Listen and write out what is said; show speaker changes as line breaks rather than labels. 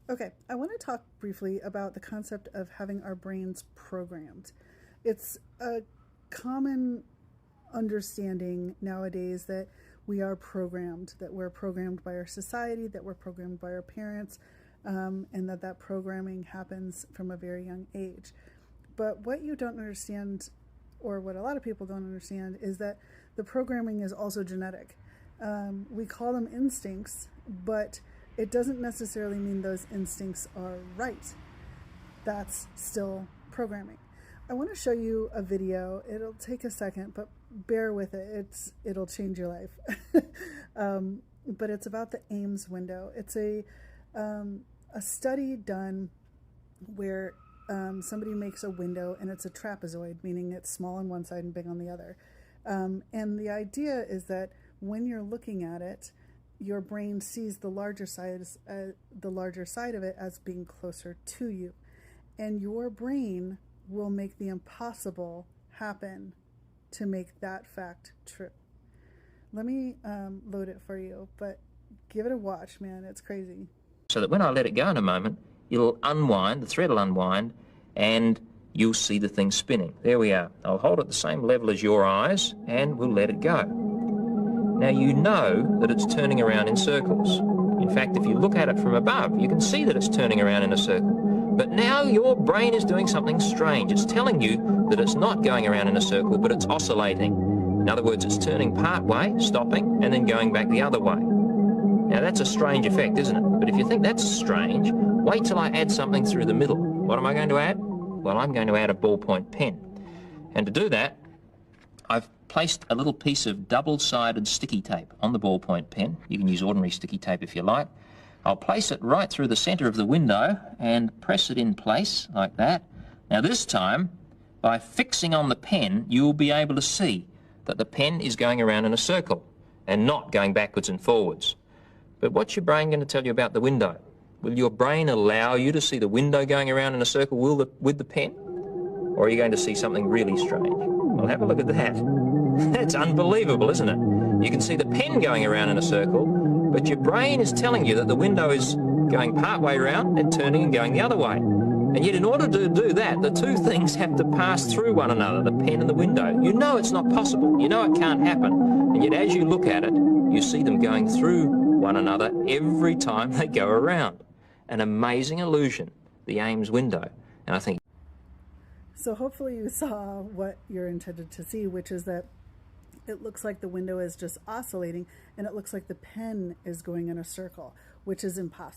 Okay, I want to talk briefly about the concept of having our brains programmed. It's a common understanding nowadays that we are programmed, that we're programmed by our society, that we're programmed by our parents, and that programming happens from a very young age. But what you don't understand, or what a lot of people don't understand, is that the programming is also genetic. We call them instincts, but it doesn't necessarily mean those instincts are right. That's still programming. I want to show you a video. It'll take a second, but bear with it. It'll change your life. But it's about the Ames window. It's a study done where somebody makes a window, and it's a trapezoid, meaning it's small on one side and big on the other. And the idea is that when you're looking at it, your brain sees the larger side of it as being closer to you, and your brain will make the impossible happen to make that fact true. Let me load it for you, but give it a watch, man. It's crazy.
So that when I let it go in a moment, it'll unwind, the thread will unwind, and you'll see the thing spinning. There we are. I'll hold it at the same level as your eyes, and we'll let it go. Now you know that it's turning around in circles. In fact, if you look at it from above, you can see that it's turning around in a circle. But now your brain is doing something strange. It's telling you that it's not going around in a circle, but it's oscillating. In other words, it's turning part way, stopping, and then going back the other way. Now that's a strange effect, isn't it? But if you think that's strange, wait till I add something through the middle. What am I going to add? Well, I'm going to add a ballpoint pen. And to do that, I've placed a little piece of double-sided sticky tape on the ballpoint pen. You can use ordinary sticky tape if you like. I'll place it right through the centre of the window and press it in place like that. Now this time, by fixing on the pen, you'll be able to see that the pen is going around in a circle and not going backwards and forwards. But what's your brain going to tell you about the window? Will your brain allow you to see the window going around in a circle with the pen? Or are you going to see something really strange? Well, have a look at that. That's unbelievable, isn't it? You can see the pen going around in a circle, but your brain is telling you that the window is going part way around and turning and going the other way. And yet in order to do that, the two things have to pass through one another, the pen and the window. You know it's not possible. You know it can't happen. And yet as you look at it, you see them going through one another every time they go around. An amazing illusion, the Ames window. And I think...
So hopefully you saw what you're intended to see, which is that it looks like the window is just oscillating, and it looks like the pen is going in a circle, which is impossible.